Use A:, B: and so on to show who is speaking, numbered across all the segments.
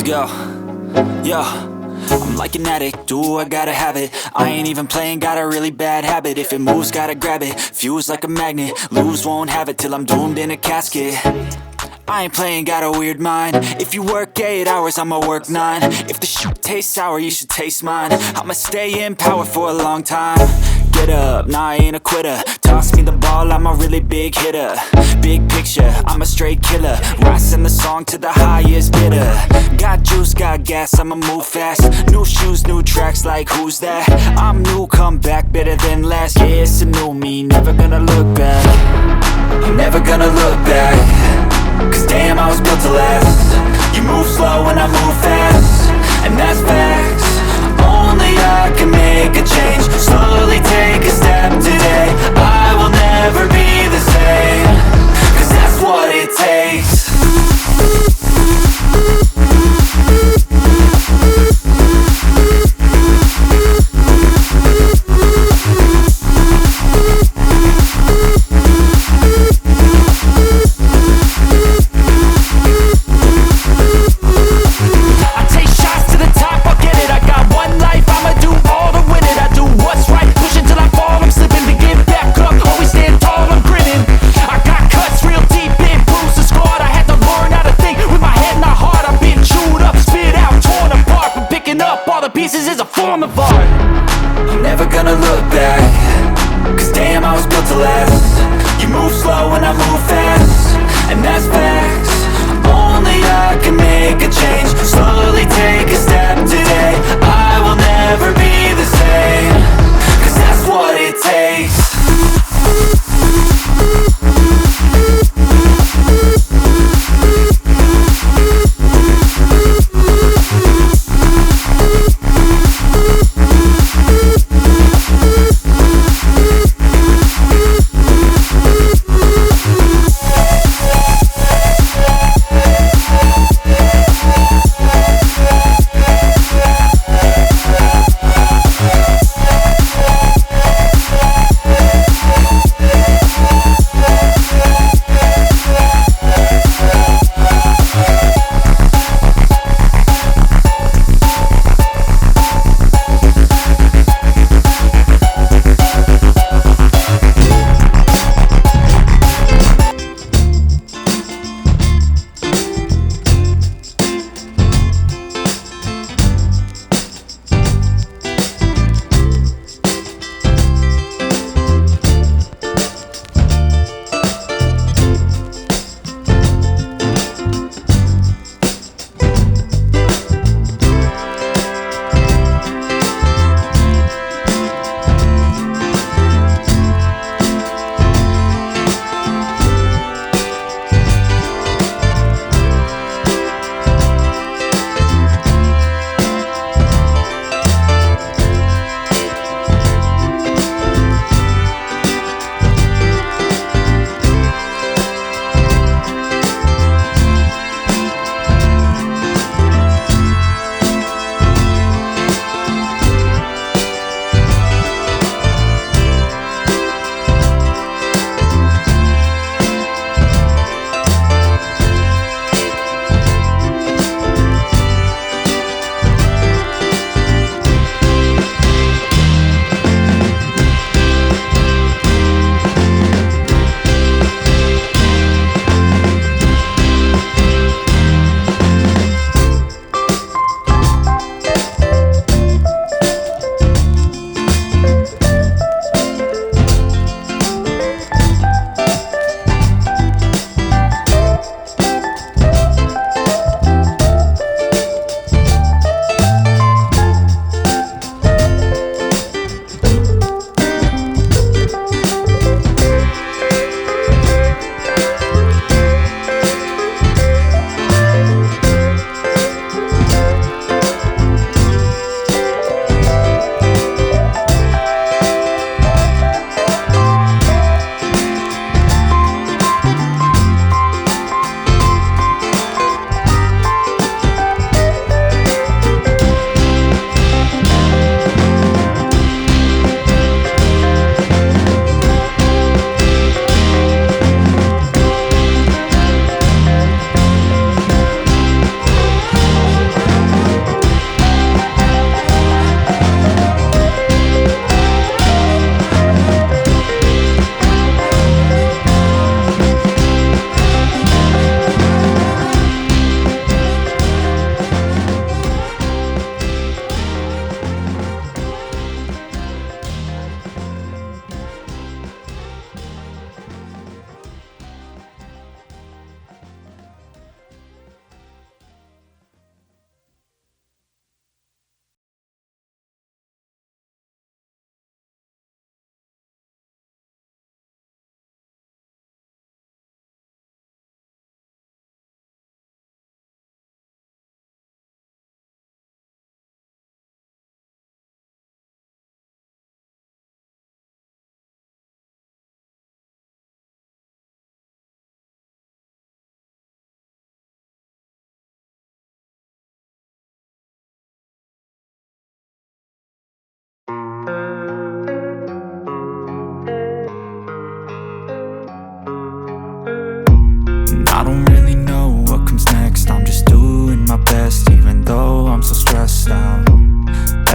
A: Let's go. Yo, I'm like an addict, do I gotta have it. I ain't even playing, got a really bad habit. If it moves, gotta grab it, fuse like a magnet. Lose, won't have it till I'm doomed in a casket. I ain't playing, got a weird mind. If you work 8 hours, I'ma work 9. If the shit tastes sour, you should taste mine. I'ma stay in power for a long time. Get up, nah, I ain't a quitter. Toss me the ball, I'm a really big hitter. Big picture, I'm a straight killer. Rising the song to the highest bidder. Got juice, got gas, I'ma move fast. New shoes, new tracks, like who's that? I'm new, come back, better than last. Yeah, it's a new me, never gonna look back. I'm never gonna look back. Cause damn, I was built to last. You move slow and I move fast, and that's facts. Only I can make a change. Slowly take a step today. I will never be the same. Cause that's what it takes.
B: Always
A: best, even though I'm so stressed out.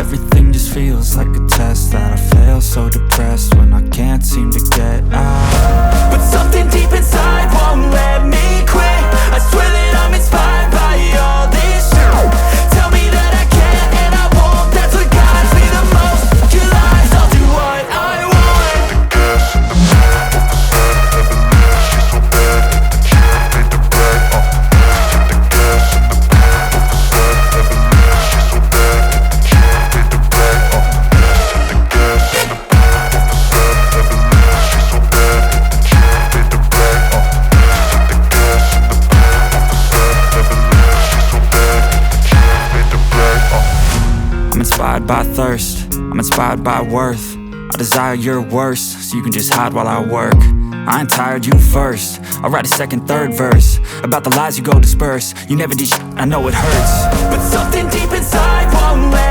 A: Everything just feels like a test that I fail, so depressed when I can't seem to get out. But something deep inside won't let me quit. I swear that I'm inspired by all this shit. Tell me that I can't and I won't, that's what guides me the most. Your lies, I'll do what I want. The gas in the back of the sun, never leave, she's so bad. Can't beat the brag, the gas in the back of the sun, never leave, she's so bad. Can't beat the brag, the gas in the back of the sun, never leave, she's so bad. Can't beat the brag, the gas in the back of the sun, never leave, she's so bad. Can't beat the brag, I'm inspired by thirst, I'm inspired by worth. I desire your worst, so you can just hide while I work. I ain't tired, you first. I'll write a second, third verse about the lies you go disperse. You never did shit, I know it hurts, but something deep inside won't let